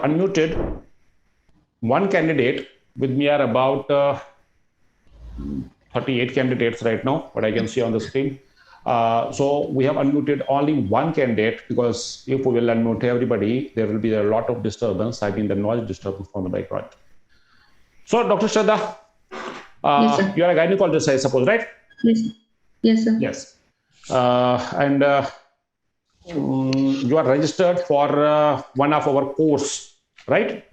unmuted one candidate. With me are about 38 candidates right now, what I can see on the screen. So we have unmuted only one candidate, because if we will unmute everybody, there will be a lot of disturbance. I mean, the noise disturbance from the background. So, Dr. Shraddha, yes, you are a gynecologist, I suppose, right? Yes. Yes, sir. Yes. And you are registered for one of our course, right?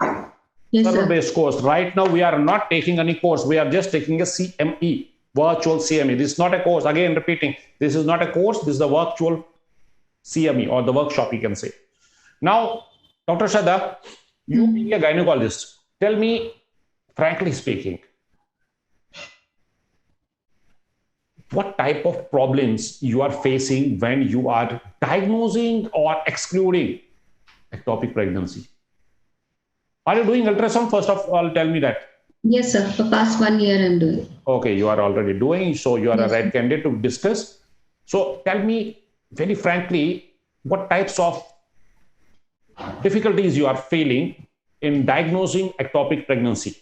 Yes, Server-based course. Right now, we are not taking any course. We are just taking a CME, virtual CME. This is not a course. Again, repeating, this is not a course. This is the virtual CME, or the workshop, you can say. Now, Dr. Shraddha, you being a gynecologist, tell me, frankly speaking, what type of problems you are facing when you are diagnosing or excluding ectopic pregnancy? Are you doing ultrasound? First of all, tell me that. Yes, sir. For past 1 year, I'm doing. Okay, you are already doing, so you are Yes, a right candidate to discuss. So tell me very frankly, what types of difficulties you are feeling in diagnosing ectopic pregnancy?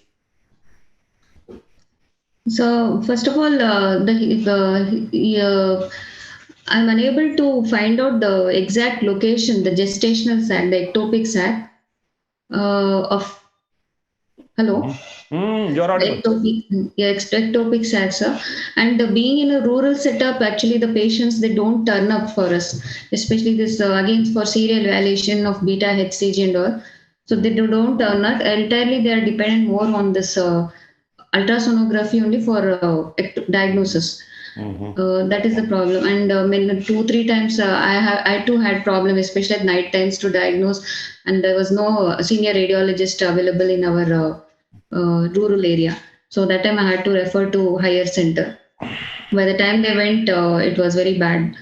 So first of all, I'm unable to find out the exact location, the gestational sac, the ectopic sac of. Hello. You're audible. Ectopic sac, sir. And being in a rural setup, actually, the patients, they don't turn up for us, especially this again for serial evaluation of beta HCG and all. So they don't turn up entirely. They are dependent more on this ultrasonography only for diagnosis. That is the problem. And 2-3 times I too had problem, especially at night times, to diagnose, and there was no senior radiologist available in our rural area. So that time I had to refer to higher center. By the time they went, it was very bad.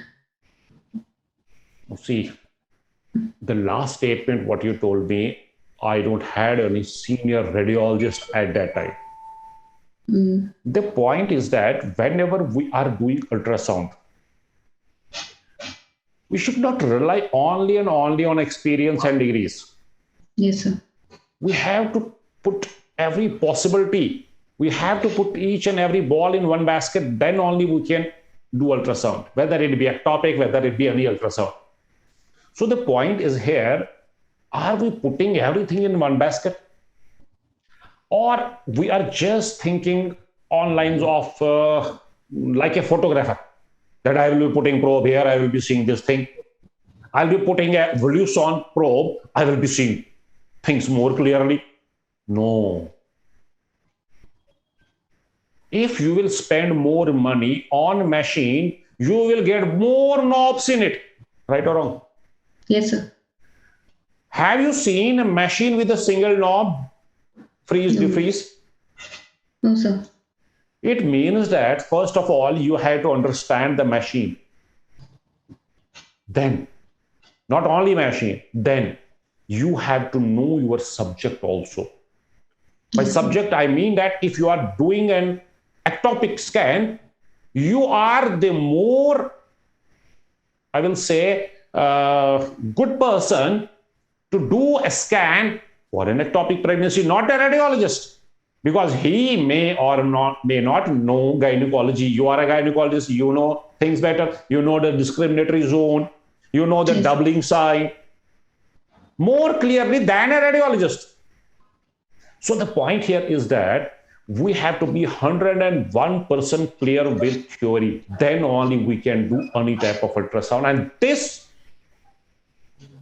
See, the last statement, what you told me, I don't had any senior radiologist at that time. The point is that whenever we are doing ultrasound, we should not rely only on experience and degrees. Yes, sir. We have to put every possibility. We have to put each and every ball in one basket. Then only we can do ultrasound, whether it be ectopic, whether it be any ultrasound. So the point is here, are we putting everything in one basket? Or we are just thinking on lines of like a photographer, that I will be putting probe here, I will be seeing this thing. I'll be putting a Ultrasound probe, I will be seeing things more clearly. No. If you will spend more money on machine, you will get more knobs in it. Right or wrong? Yes, sir. Have you seen a machine with a single knob? Freeze, defreeze? No, sir. It means that, first of all, you have to understand the machine. Then, not only machine, then you have to know your subject also. By subject, I mean that if you are doing an ectopic scan, you are the more, I will say, good person to do a scan for an ectopic pregnancy, not a radiologist, because he may not know gynecology. You are a gynecologist, you know things better, you know the discriminatory zone, you know the doubling sign more clearly than a radiologist. So the point here is that we have to be 101% clear with theory. Then only we can do any type of ultrasound. And this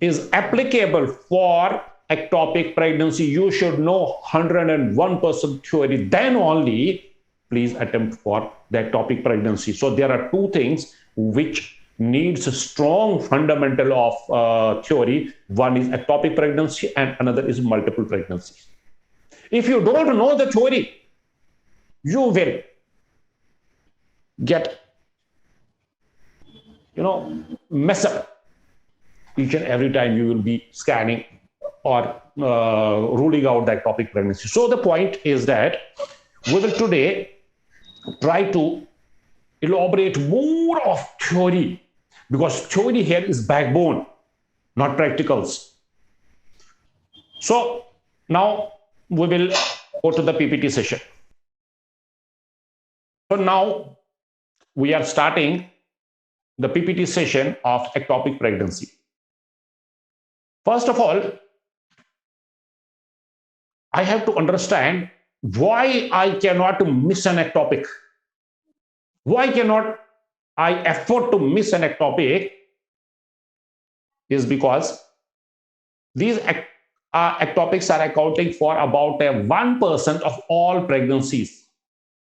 is applicable for ectopic pregnancy. You should know 101% theory. Then only please attempt for the ectopic pregnancy. So there are two things which needs a strong fundamental of theory. One is ectopic pregnancy and another is multiple pregnancies. If you don't know the theory, you will get, mess up each and every time you will be scanning or ruling out the ectopic pregnancy. So the point is that we will today try to elaborate more of theory, because theory here is backbone, not practicals. So now we will go to the PPT session. So now we are starting the PPT session of ectopic pregnancy. First of all, I have to understand why I cannot miss an ectopic. Why cannot I afford to miss an ectopic? Is because these ectopics are accounting for about 1% of all pregnancies,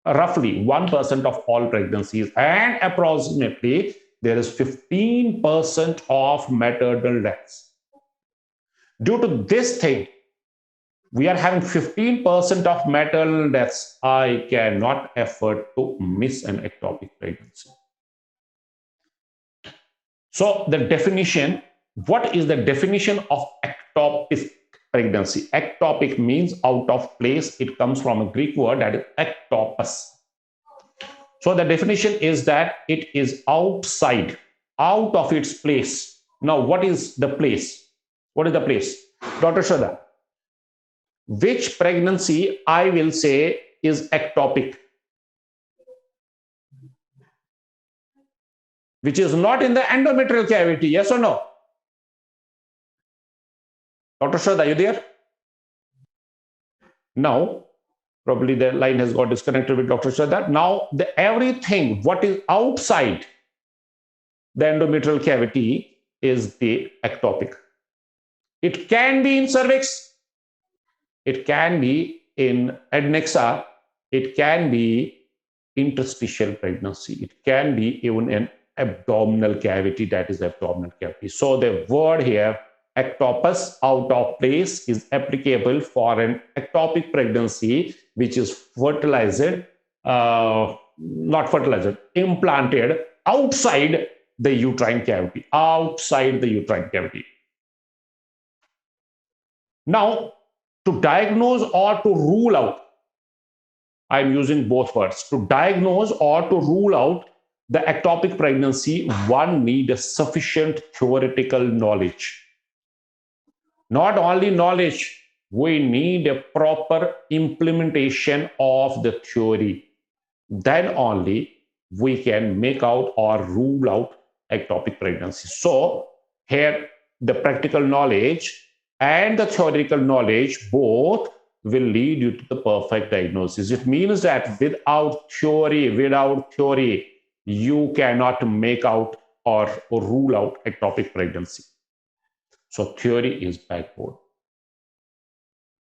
roughly 1% of all pregnancies, and approximately there is 15% of maternal deaths. Due to this thing, we are having 15% of maternal deaths. I cannot afford to miss an ectopic pregnancy. So the definition, what is the definition of ectopic pregnancy? Ectopic means out of place. It comes from a Greek word that is ektopos. So the definition is that it is outside, out of its place. Now, what is the place? What is the place? Dr. Shraddha, which pregnancy I will say is ectopic? Which is not in the endometrial cavity, yes or no? Dr. Shraddha, are you there? Now, probably the line has got disconnected with Dr. Shraddha. Now, everything what is outside the endometrial cavity is the ectopic. It can be in cervix, it can be in adnexa, it can be interstitial pregnancy, it can be even an abdominal cavity, that is abdominal cavity. So the word here, ektopos, out of place, is applicable for an ectopic pregnancy which is fertilized, implanted outside the uterine cavity, outside the uterine cavity. Now, to diagnose or to rule out, I'm using both words, to diagnose or to rule out the ectopic pregnancy, one needs sufficient theoretical knowledge. Not only knowledge, we need a proper implementation of the theory. Then only we can make out or rule out ectopic pregnancy. So here the practical knowledge and the theoretical knowledge both will lead you to the perfect diagnosis. It means that without theory, you cannot make out or rule out ectopic pregnancy. So theory is backbone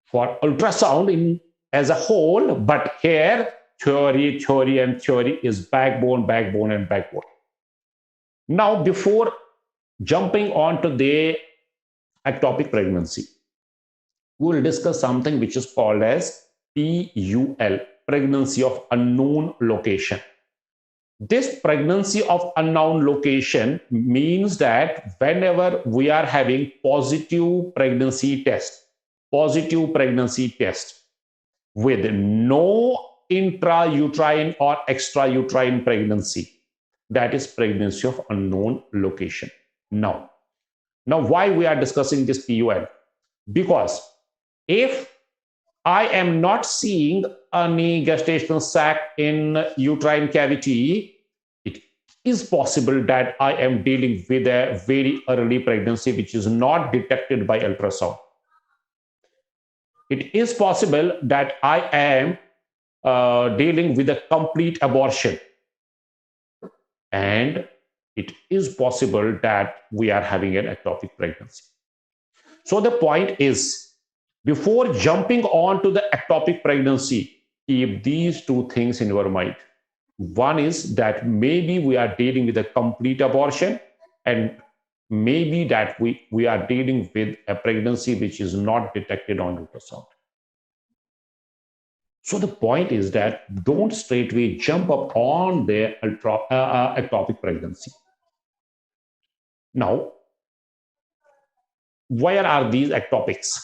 for ultrasound as a whole, but here theory is backbone. Now, before jumping on to the ectopic pregnancy, we will discuss something which is called as PUL, pregnancy of unknown location. This pregnancy of unknown location means that whenever we are having positive pregnancy test with no intrauterine or extrauterine pregnancy, that is pregnancy of unknown location. Now why we are discussing this PUL? Because if I am not seeing any gestational sac in uterine cavity, it is possible that I am dealing with a very early pregnancy which is not detected by ultrasound. It is possible that I am dealing with a complete abortion. And it is possible that we are having an ectopic pregnancy. So the point is, before jumping on to the ectopic pregnancy, keep these two things in your mind. One is that maybe we are dealing with a complete abortion, and maybe that we are dealing with a pregnancy which is not detected on ultrasound. So the point is that don't straightway jump up on the ectopic pregnancy. Now, where are these ectopics?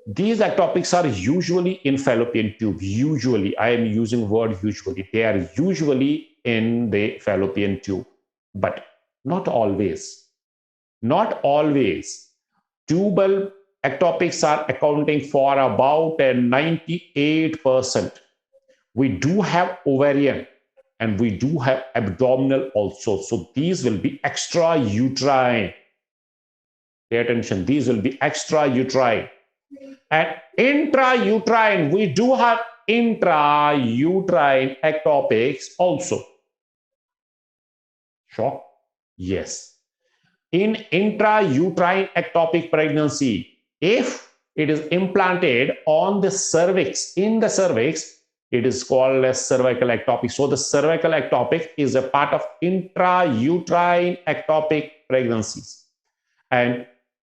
These ectopics are usually in fallopian tube. Usually, I am using word usually. They are usually in the fallopian tube, but not always. Not always. Tubal ectopics are accounting for about 98%. We do have ovarian and we do have abdominal also. So these will be extrauterine. Pay attention, these will be extrauterine. And intrauterine, we do have intrauterine ectopics also. Shock? Yes. In intrauterine ectopic pregnancy, if it is implanted on the cervix, in the cervix, it is called as cervical ectopic. So the cervical ectopic is a part of intrauterine ectopic pregnancies and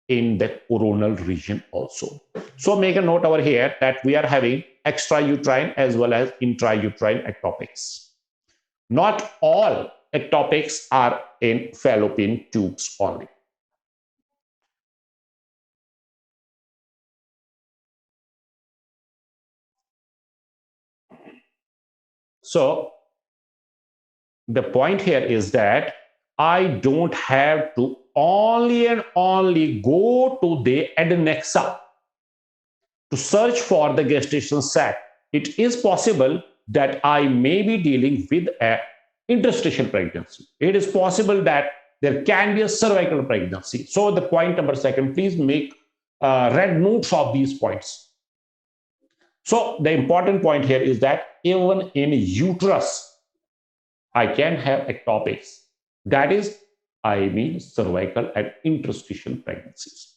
in the coronal region also. So make a note over here that we are having extrauterine as well as intrauterine ectopics. Not all ectopics are in fallopian tubes only. So the point here is that I don't have to only and only go to the adnexa to search for the gestation sac. It is possible that I may be dealing with an interstitial pregnancy. It is possible that there can be a cervical pregnancy. So the point number second, please make red notes of these points. So the important point here is that even in uterus, I can have ectopics. That is, I mean cervical and interstitial pregnancies.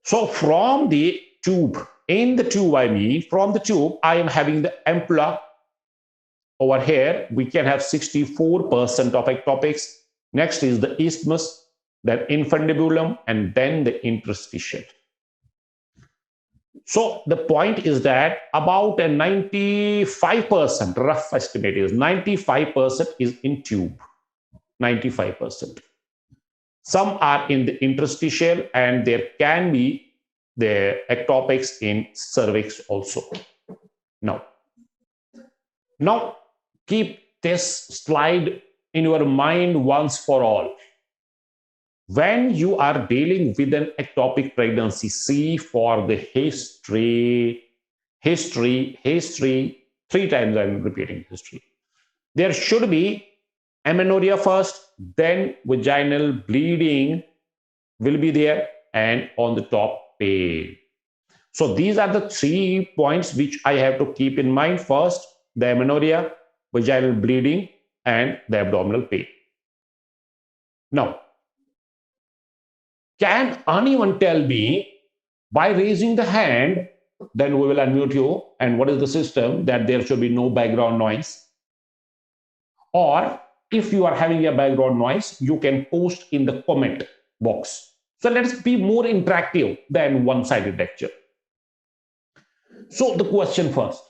So from the tube, in the tube, I mean from the tube, I am having the ampulla. Over here, we can have 64% of ectopics. Next is the isthmus, then infundibulum, and then the interstitial. So the point is that about a 95%, rough estimate is 95% is in tube, 95%. Some are in the interstitial and there can be the ectopics in cervix also. Now keep this slide in your mind once for all. When you are dealing with an ectopic pregnancy, see for the history, 3 times I'm repeating history. There should be amenorrhea first, then vaginal bleeding will be there, and on the top, pain. So these are the 3 points which I have to keep in mind. First, the amenorrhea, vaginal bleeding, and the abdominal pain. Now, can anyone tell me by raising the hand, then we will unmute you, and what is the system, that there should be no background noise? Or if you are having a background noise, you can post in the comment box. So let's be more interactive than one-sided lecture. So the question first.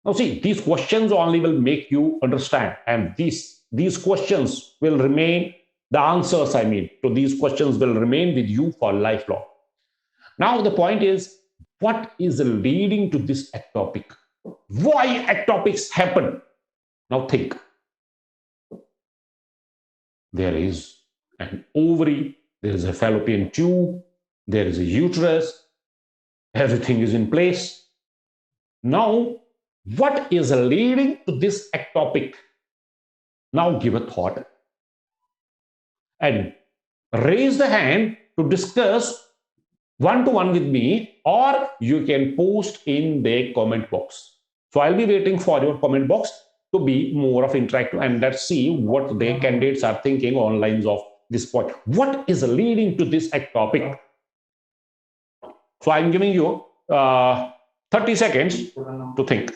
Now see, these questions only will make you understand, and these questions will remain, the answers, I mean, to these questions will remain with you for lifelong. Now the point is, what is leading to this ectopic? Why ectopics happen? Now think. There is an ovary, there is a fallopian tube, there is a uterus, everything is in place. Now, what is leading to this ectopic? Now give a thought and raise the hand to discuss one-to-one with me, or you can post in the comment box. So I'll be waiting for your comment box to be more of interactive, and let's see what the candidates are thinking on lines of this point. What is leading to this ectopic? So I'm giving you 30 seconds to think.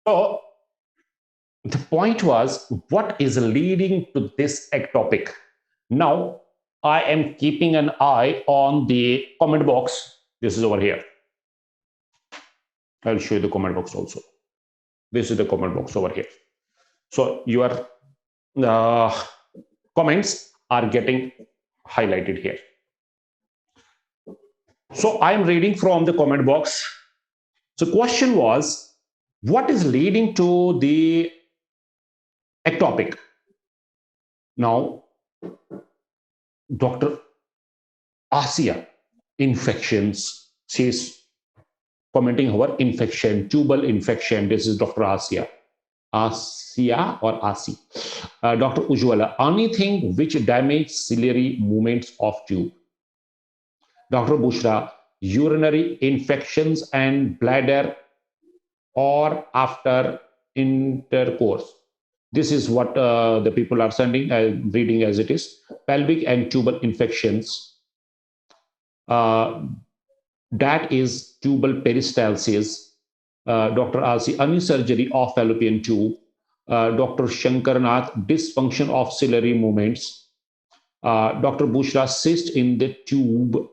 So the point was, what is leading to this ectopic? Now I am keeping an eye on the comment box. This is over here. I'll show you the comment box also. This is the comment box over here. So your comments are getting highlighted here. So I'm reading from the comment box. So question was, what is leading to the ectopic? Now, Dr. Asia, infections, she's commenting our infection, tubal infection. This is Dr. Asia. Asia or Asi. Dr. Ujwala, anything which damage ciliary movements of tube. Dr. Bushra, urinary infections and bladder or after intercourse. This is what the people are sending, reading as it is. Pelvic and tubal infections. That is tubal peristalsis. Dr. Asi, any surgery of fallopian tube. Dr. Shankarnath, dysfunction of ciliary movements. Dr. Bushra, cyst in the tube.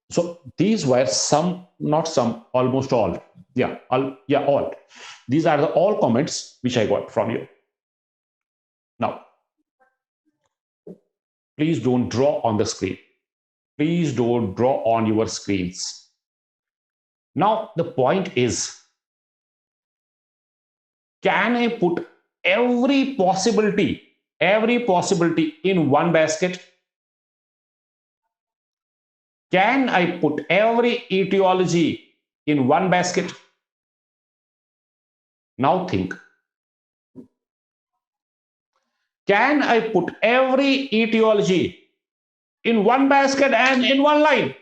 So these were some, not some, almost all. Yeah, all. These are all comments which I got from you. Now, please don't draw on the screen. Please don't draw on your screens. Now, the point is, can I put every possibility in one basket? Can I put every etiology in one basket? Now think. Can I put every etiology in one basket and in one line?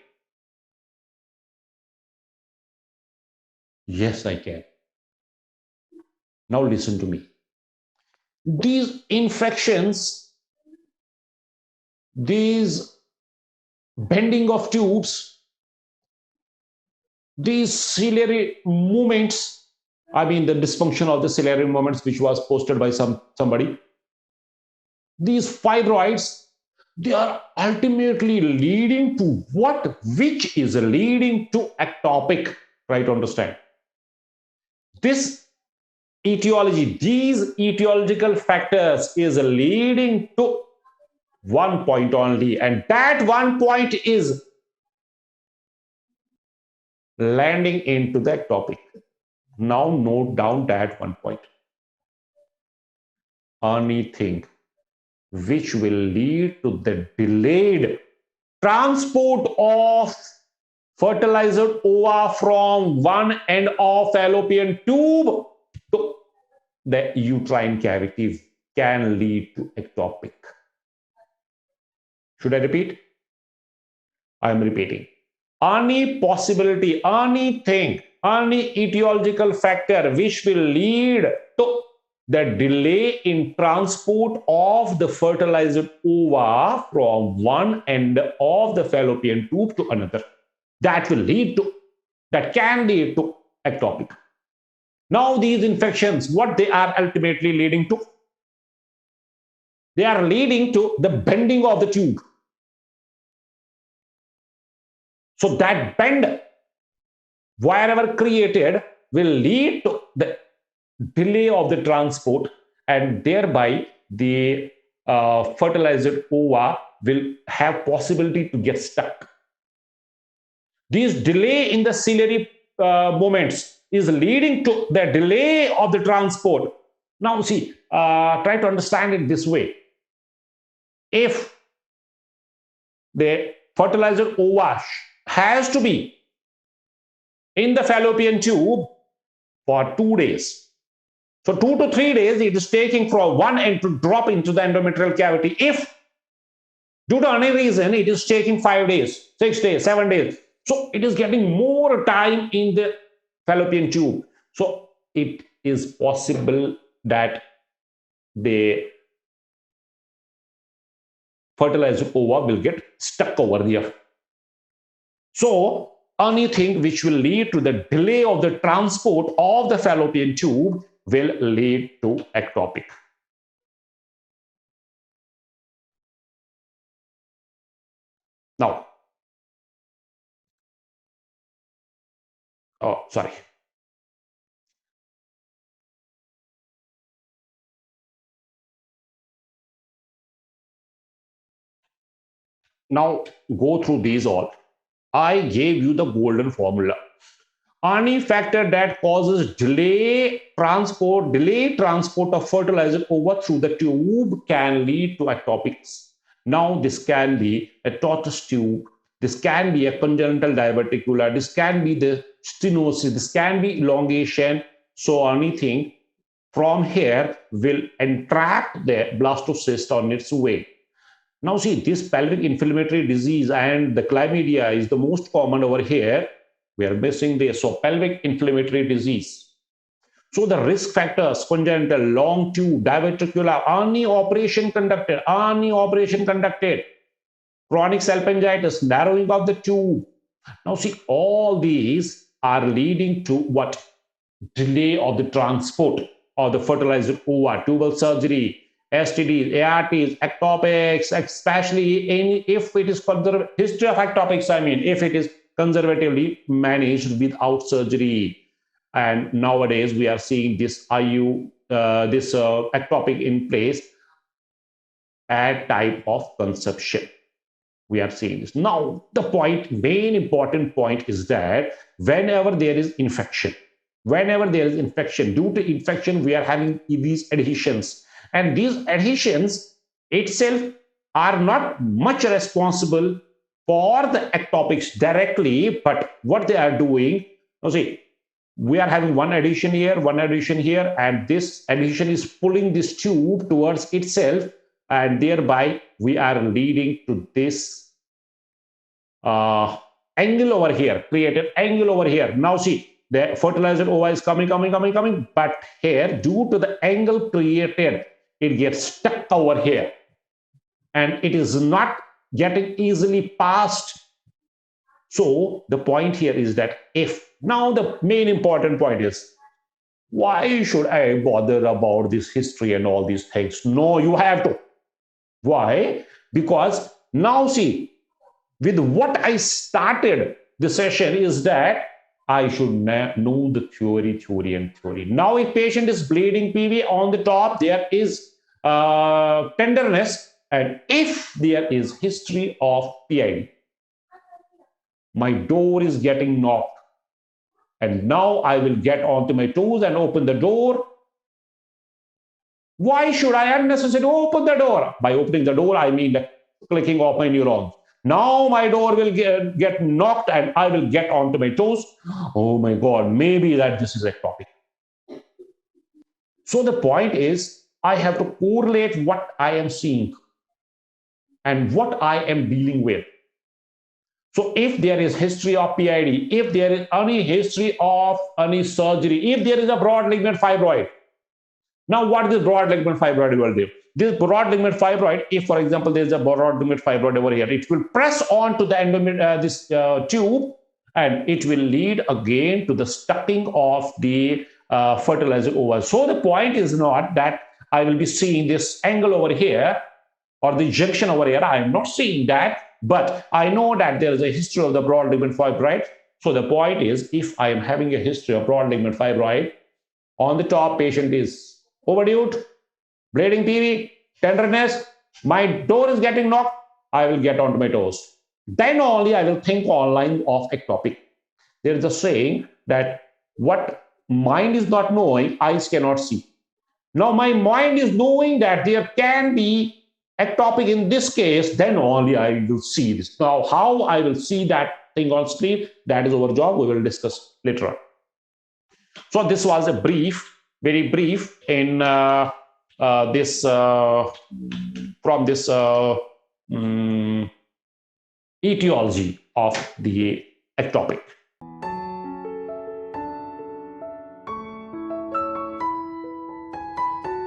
Yes, I can. Now listen to me. These infections, these bending of tubes, these ciliary movements, I mean the dysfunction of the ciliary movements which was posted by somebody, these fibroids, they are ultimately leading to what? Which is leading to ectopic. Try to understand. This etiology, these etiological factors is leading to one point only, and that one point is landing into the ectopic. Now note down that one point. Anything which will lead to the delayed transport of fertilized ova from one end of fallopian tube to the uterine cavity can lead to ectopic. Should I repeat? I am repeating. Any possibility, anything, any etiological factor which will lead to the delay in transport of the fertilized ova from one end of the fallopian tube to another, that can lead to ectopic. Now these infections, what they are ultimately leading to? They are leading to the bending of the tube. So that bend, wherever created, will lead to the delay of the transport, and thereby the fertilized ova will have possibility to get stuck. This delay in the ciliary movements is leading to the delay of the transport. Now see, try to understand it this way. If the fertilized ova has to be in the fallopian tube for 2 days. So 2 to 3 days it is taking from one end to drop into the endometrial cavity. If due to any reason it is taking 5 days, 6 days, 7 days, so it is getting more time in the fallopian tube. So it is possible that the fertilized ova will get stuck over here. So anything which will lead to the delay of the transport of the fallopian tube will lead to ectopic. Now, oh, sorry. Now go through these all. I gave you the golden formula. Any factor that causes delayed transport of fertilizer over through the tube can lead to ectopics. Now, this can be a tortoise tube, this can be a congenital diverticula, this can be the stenosis, this can be elongation. So anything from here will entrap the blastocyst on its way. Now see, this pelvic inflammatory disease and the chlamydia is the most common over here. We are missing this. So pelvic inflammatory disease. So the risk factors, congenital, long tube, diverticular, any operation conducted, chronic salpingitis, narrowing of the tube. Now see, all these are leading to what? Delay of the transport of the fertilizer ova, tubal surgery, STDs, ARTs, ectopics, especially if it is history of ectopics, I mean, if it is conservatively managed without surgery. And nowadays we are seeing this ectopic in place at type of conception. We are seeing this. Now, the main important point is that whenever there is infection, due to infection, we are having these adhesions. And these adhesions itself are not much responsible for the ectopics directly, but what they are doing, see, we are having one adhesion here, and this adhesion is pulling this tube towards itself, and thereby we are leading to this angle over here, created angle over here. Now see, the fertilizer ova is coming, but here, due to the angle created, it gets stuck over here, and it is not getting easily passed. So the point here is that now the main important point is, why should I bother about this history and all these things? No, you have to. Why? Because now see, with what I started the session is that I should know the theory. Now, if patient is bleeding PV, on the top, there is tenderness. And if there is history of PID, my door is getting knocked. And now I will get onto my toes and open the door. Why should I unnecessarily open the door? By opening the door, I mean the clicking of my neurons. Now my door will get knocked and I will get onto my toes. Oh my God, maybe this is ectopic. So the point is, I have to correlate what I am seeing and what I am dealing with. So if there is history of PID, if there is any history of any surgery, if there is a broad ligament fibroid. Now, what is broad ligament fibroid will do? This broad ligament fibroid, if for example there is a broad ligament fibroid over here, it will press on to the tube, and it will lead again to the stucking of the fertilizer ova. So the point is not that I will be seeing this angle over here or the junction over here. I am not seeing that, but I know that there is a history of the broad ligament fibroid. So the point is, if I am having a history of broad ligament fibroid, on the top patient is overdue, bleeding PV, tenderness, my door is getting knocked, I will get onto my toes. Then only I will think online of ectopic. There is a saying that what mind is not knowing, eyes cannot see. Now my mind is knowing that there can be ectopic in this case, then only I will see this. Now how I will see that thing on screen, that is our job, we will discuss later on. So this was a very brief in etiology of the ectopic.